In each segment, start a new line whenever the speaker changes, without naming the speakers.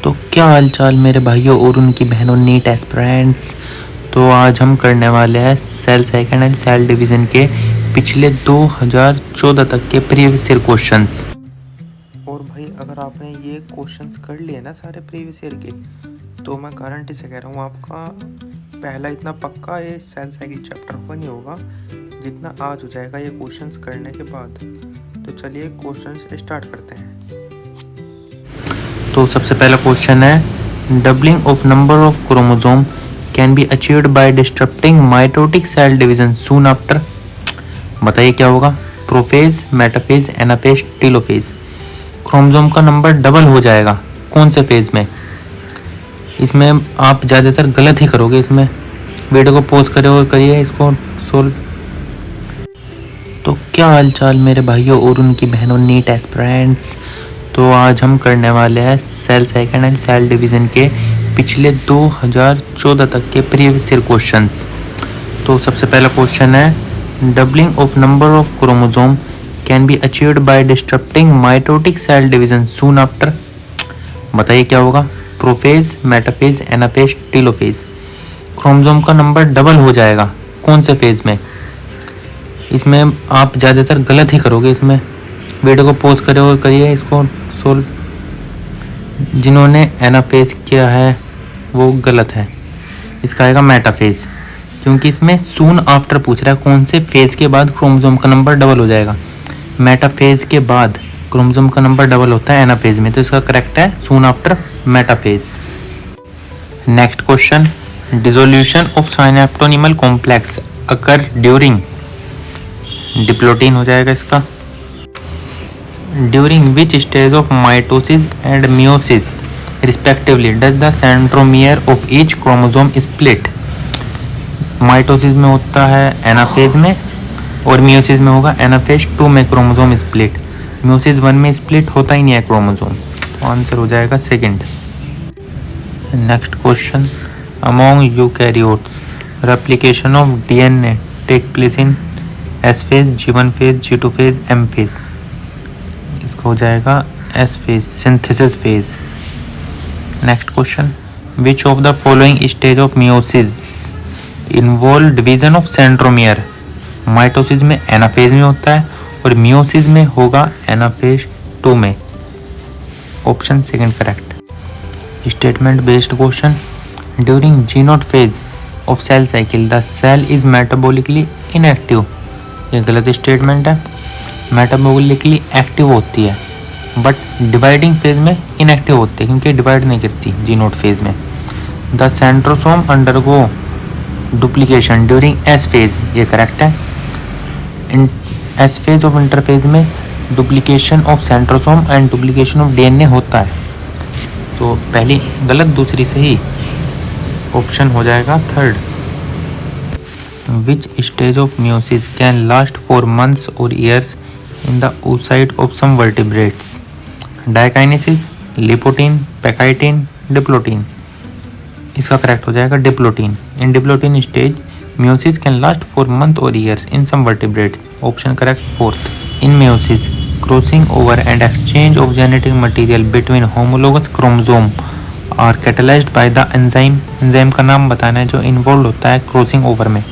तो क्या हाल चाल मेरे भाइयों और उनकी बहनों नीट एस्पिरेंट्स। तो आज हम करने वाले हैं cell second and cell division के पिछले 2014 तक के प्रीवियस ईयर क्वेश्चंस। और भाई अगर आपने ये क्वेश्चंस कर लिए ना सारे प्रीवियस ईयर के, तो मैं गारंटी से कह रहा हूँ आपका पहला इतना पक्का ये सेल साइकिल चैप्टर हो नहीं होगा जितना आज हो जाएगा ये क्वेश्चंस करने के बाद। तो चलिए क्वेश्चंस स्टार्ट करते हैं। तो सबसे पहला क्वेश्चन है, doubling of number of chromosome can be achieved by disrupting mitotic cell division soon after. बताइए क्या होगा? Prophase, metaphase, anaphase, telophase. Chromosome का नंबर डबल हो जाएगा कौन से फेज में? इसमें आप ज़्यादातर गलत ही करोगे। इसमें वीडियो को पॉज करें और करिए इसको सोल्व। तो क्या हाल चाल मेरे भाइयों और उनकी बहनों नीट एस्पिरेंट्स। तो आज हम करने वाले हैं cell second and cell division के पिछले 2014 तक के प्रीवियस ईयर क्वेश्चंस। तो सबसे पहला क्वेश्चन है, doubling of number of chromosome can be achieved by disrupting mitotic cell division soon after. बताइए क्या होगा? Prophase, metaphase, anaphase, telophase. Chromosome का नंबर डबल हो जाएगा कौन से फेज में? इसमें आप ज़्यादातर गलत ही करोगे। इसमें वीडियो को पॉज करें और करिए इसको सोल्व। जिन्होंने एनाफेज किया है वो गलत है। इसका आएगा मेटाफेज, क्योंकि इसमें सून आफ्टर पूछ रहा है कौन से फेज के बाद क्रोमोसोम का नंबर डबल हो जाएगा। मेटाफेज के बाद क्रोमोसोम का नंबर डबल होता है एनाफेज में, तो इसका करेक्ट है soon after metaphase. Next question, dissolution of synaptonemal complex occur during. Diplotene हो जाएगा इसका। During which stage of mitosis and meiosis respectively does the centromere of each chromosome split. Mitosis में होता है एनाफेज में, और मियोसिस में होगा एनाफेज 2 में क्रोमोसोम स्प्लिट। मियोसिस 1 में स्प्लिट होता ही नहीं है क्रोमोसोम, तो आंसर हो जाएगा second. Next question, among eukaryotes replication of DNA take place in S phase, G1 phase, G2 phase, M phase. इसका हो जाएगा S phase, synthesis phase. Next question, which of the following stage of meiosis involve division of centromere. Mitosis में anaphase में होता है और meiosis में होगा एनाफेज 2 में। Option second correct. Statement based question, during G0 phase of cell cycle the cell is metabolically inactive. ये गलत स्टेटमेंट है। मेटाबॉलिकली एक्टिव होती है बट डिवाइडिंग फेज में इनएक्टिव होती है, क्योंकि डिवाइड नहीं करती G0 फेज में। The centrosome undergo duplication during S phase, ये करेक्ट है। In S phase of interphase में duplication of centrosome and duplication of DNA होता है। तो पहली गलत, दूसरी सही। ऑप्शन हो जाएगा third. Which stage of meiosis can last for months और years in the oocyte of some vertebrates। Diakinesis, leptotene, pachytene, diplotene. इसका करेक्ट हो जाएगा diplotene. In diplotene stage meiosis can last for month और years in some vertebrates. Option correct fourth. In meiosis crossing over and exchange of genetic material between homologous chromosome are catalysed by the enzyme. Enzyme का नाम बताना है जो involve होता है crossing over में।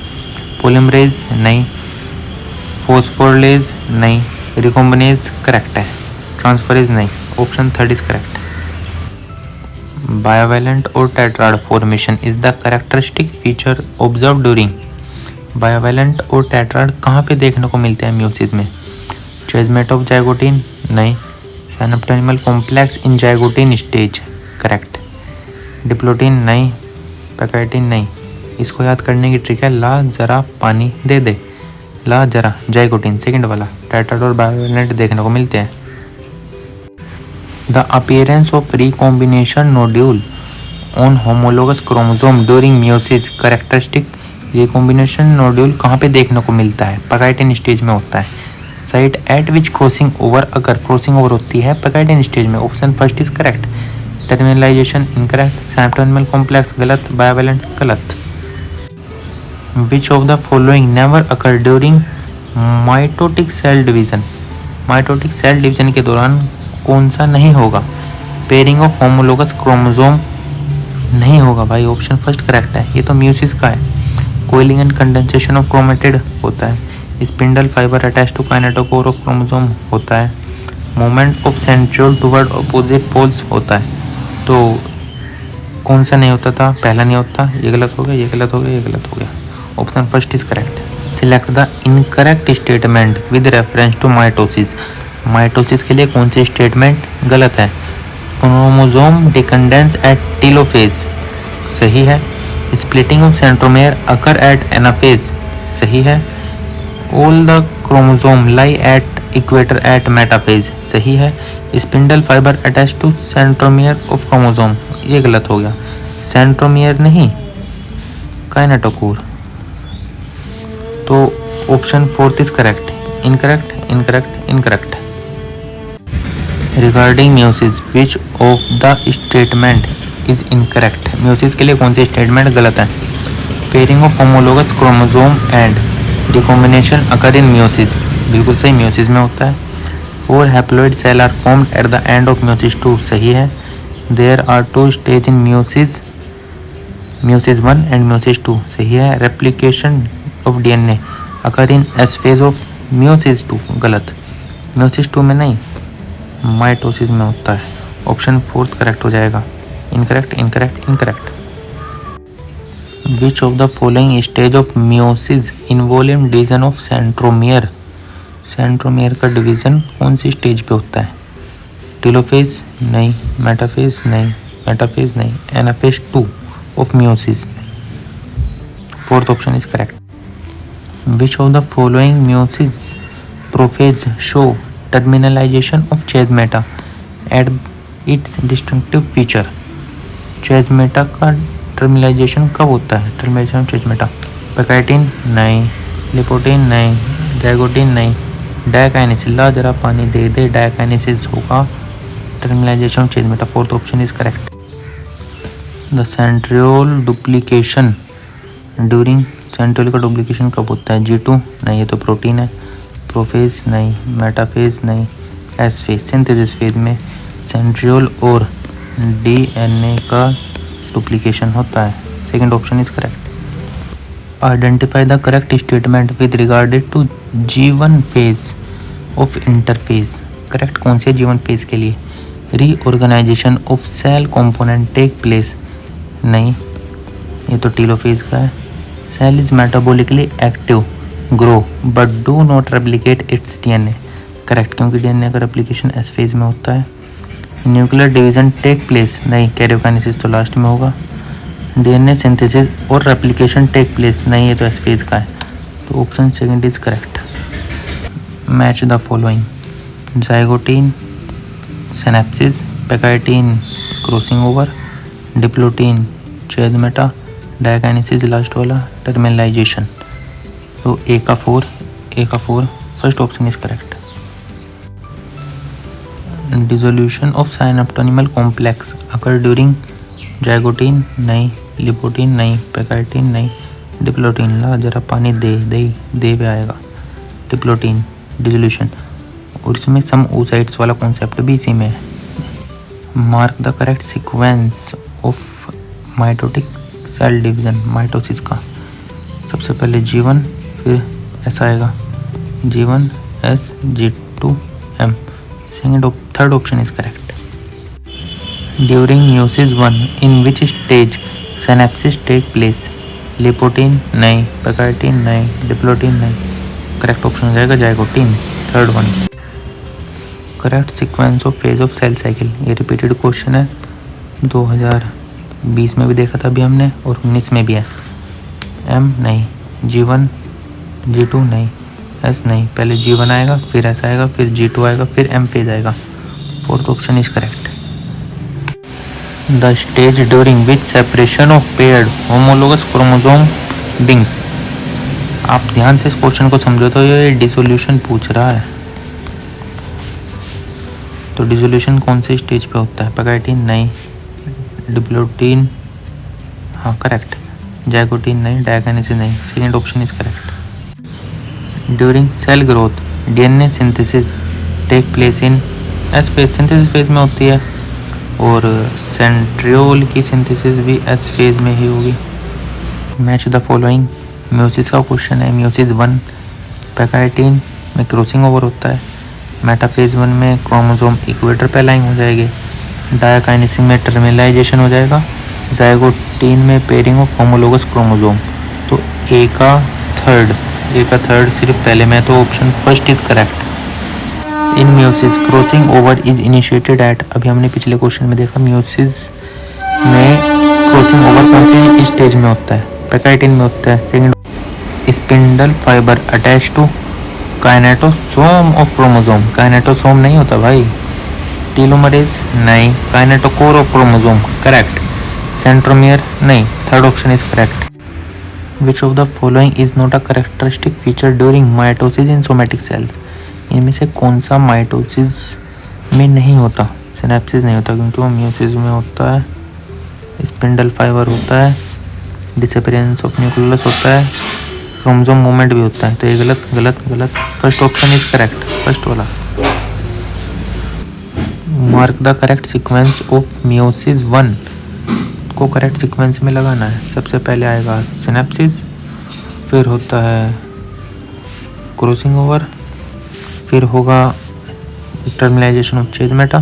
Polymerase नहीं, फॉस्फोरलेज नहीं, रिकॉम्बिनेज करेक्ट है, ट्रांसफरेज नहीं। Option third is correct. Bivalent और tetrad formation is the characteristic feature observe during. Bivalent और टेट्राड कहाँ पे देखने को मिलते हैं मियोसिस में? ट्रेजमेट ऑफ जाइगोटीन नहीं, synaptonemal complex in zygotene stage correct. Diplotene नहीं, पैकाइटिन नहीं। इसको याद करने की ट्रिक है, ला जरा पानी दे दे। ला जरा जाइगोटीन सेकंड वाला। टेट्राड और बायोवेलेंट देखने को मिलते हैं। The appearance of recombination nodule on homologous chromosome during meiosis characteristic. Recombination nodule कहाँ पे देखने को मिलता है? पैकाइटिन स्टेज में होता है। Site at which crossing over, अगर क्रॉसिंग ओवर होती है पैकाइटिन स्टेज में। Option first is correct. Terminalisation incorrect. Synaptonemal complex गलत, बायोवेलेंट गलत। Which of the following never occur during mitotic cell division। माइटोटिक सेल डिवीजन के दौरान कौन सा नहीं होगा? पेयरिंग ऑफ होमोलोगस क्रोमोसोम नहीं होगा भाई, ऑप्शन फर्स्ट करेक्ट है, ये तो म्यूसिस का है। Coiling and condensation of chromatid होता है। Spindle fibre attach to kinetochore of chromosome होता है। Movement of centriole toward opposite poles होता है। तो कौन सा नहीं होता था, पहला नहीं होता, ये गलत हो गया, ये गलत हो गया, ये गलत हो गया। Option first is correct. Select the incorrect statement with reference to mitosis. Mitosis के लिए कौन सी स्टेटमेंट गलत है? क्रोमोसोम डिकंडेंस एट टीलोफेज सही है। Splitting of centromere occur at anaphase सही है। All the chromosome lie at equator at metaphase सही है। Spindle fibre attach to centromere of chromosome ये गलत हो गया, सेंट्रोमियर नहीं काइनेटोकोर। तो option fourth is correct. Incorrect incorrect incorrect. Regarding meiosis which of the statement is incorrect. Meiosis के लिए कौन सी स्टेटमेंट गलत है? Pairing of homologous chromosome and recombination occur in meiosis बिल्कुल सही, म्यूसिस में होता है। 4 haploid cell are formed at the end of meiosis 2 सही है। There are 2 stage in meiosis 1 and meiosis 2 सही है। Replication of DNA occur in S phase of meiosis 2 गलत, म्यूसिस 2 में नहीं माइटोसिस में होता है। ऑप्शन फोर्थ करेक्ट हो जाएगा। Incorrect incorrect incorrect. Which of the following stage of meiosis involve in division of centromere. Centromere का डिवीजन कौन सी स्टेज पे होता है? टेलोफेज नहीं, मेटाफेज नहीं, मेटाफेज नहीं, anaphase 2 of meiosis. Fourth option is correct. Which of the following meiosis prophase show terminalisation of chiasmata at its distinctive feature. Chiasmata का terminalisation कब होता है? टर्मिनलाइजेशन ऑफ चेजमेटा पैकाइटिन नहीं, लिपोटिन नहीं, जाइगोटिन नहीं, डायकाइनेसिस। ला जरा पानी दे दे, डायकाइनेसिस होगा terminalisation of chiasmata. Fourth option is correct. The centriole duplication during centriole का डुप्लीकेशन कब होता है? G2 नहीं, ये तो प्रोटीन है। प्रोफेज नहीं, मेटाफेज नहीं, एस फेज सिंथेसिस फेज में सेंट्रियोल और डीएनए का डुप्लीकेशन होता है। Second option is correct. Identify the correct statement with regarded to G1 phase of interphase. Correct कौन से G1 फेज के लिए? Reorganisation of cell component take place नहीं, ये तो टीलोफेज का है। Cell is metabolically active grow but do not replicate its DNA. Correct क्योंकि डीएनए का रेप्लिकेशन एस फेज में होता है। न्यूक्लियर डिवीजन टेक प्लेस नहीं, कैरियोकाइनेसिस तो लास्ट में होगा। डीएनए सिंथेसिस और रेप्लिकेशन टेक प्लेस नहीं, ये तो एस फेज का है। तो option second is correct. Match the following. Zygotene synapsis, pachytene crossing over, diplotene chiasmata, diakinesis last वाला टर्मिनलाइजेशन। तो ए का 4 first option is correct. Dissolution of synaptonemal complex occur during zygotene नहीं, leptotene नहीं, pachytene नहीं, diplotene. ला जरा पानी दे दे दे पे आएगा। डिप्लोटीन डिसोल्यूशन और इसमें सम oocytes वाला कॉन्सेप्ट भी इसी में है। Mark the correct sequence of mitotic cell division mitosis का। सबसे पहले G1 फिर ऐसा आएगा G1 S G2 M। Third option is correct. During meiosis 1 in which stage synapsis take place. Leptotene नहीं, पैकाइटिन नहीं, डिप्लोटीन नहीं। करेक्ट ऑप्शन हो जाएगा zygotene, third one. Correct sequence of phase of cell cycle. ये repeated question है, 2020 में भी देखा था अभी हमने और 19 में भी है। M नहीं, G1 G2 नहीं, S नहीं, पहले G1 आएगा फिर S आएगा फिर G2 आएगा फिर M फेज आएगा। Fourth option is correct. The stage during which separation of paired homologous chromosome बिंग्स। आप ध्यान से इस क्वेश्चन को समझो तो ये डिसोल्यूशन पूछ रहा है। तो डिसोल्यूशन कौन से स्टेज पे होता है? पैकाइटिन नहीं, डिप्लोटीन हाँ करेक्ट, जाइगोटीन नहीं, डायकाइनेसिस नहीं। Second option is correct. During cell growth DNA synthesis take place in S phase. Synthesis phase में होती है और सेंट्रियोल की सिंथेसिस भी एस फेज में ही होगी। Match the following. म्यूसिस का क्वेश्चन है। म्यूसिस 1 पैकाइटिन में क्रॉसिंग ओवर होता है। मेटाफेज 1 में क्रोमोसोम इक्वेटर पे अलाइन हो जाएंगे। डायकाइनेसिस में टर्मिनलाइजेशन हो जाएगा। जाइगोटीन में पेयरिंग ऑफ होमोलोगस क्रोमोसोम। तो ए का थर्ड सिर्फ पहले में, तो option first is correct. In meiosis crossing over is initiated at, अभी हमने पिछले क्वेश्चन में देखा म्यूसिस में क्रॉसिंग ओवर कौन सी स्टेज में होता है, पैकाइटिन में होता है। Second, spindle fibre attach to kinetosome of chromosome, kinetosome नहीं होता भाई। टीलोमरेज नहीं, kinetochore of chromosome correct. Centromere नहीं, third option is correct. Which of the following is not a characteristic feature during mitosis in somatic cells? इनमें से कौन सा mitosis में नहीं होता, सिनेप्सिस नहीं होता, क्योंकि वो म्यूसिस में होता है। स्पिंडल फाइबर होता है, डिसअपीयरेंस ऑफ न्यूक्लियस होता है, क्रोमोसोम मूवमेंट भी होता है। तो ये गलत। First option is correct, first वाला। Mark the correct sequence of meiosis 1 को करेक्ट सीक्वेंस में लगाना है। सबसे पहले आएगा सिनेप्सिस, फिर होता है क्रॉसिंग ओवर, फिर होगा टर्मिनलाइजेशन ऑफ चेज मेटा,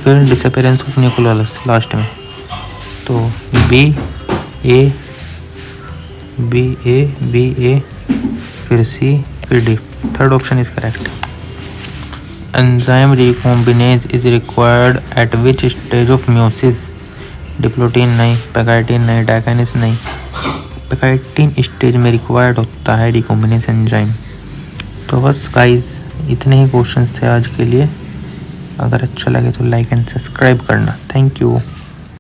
फिर डिसअपीयरेंस ऑफ न्यूक्लियस लास्ट में। तो बी ए फिर सी फिर D, third option is correct. Enzyme recombinase is required at which stage of meiosis? Diplotene नहीं, पैकाइटिन नहीं, डायकाइनेस नहीं। पैकाइटिन स्टेज में रिक्वायर्ड होता है रिकॉम्बिनेस एंजाइम। तो बस गाइस इतने ही क्वेश्चंस थे आज के लिए। अगर अच्छा लगे तो लाइक एंड सब्सक्राइब करना। Thank you.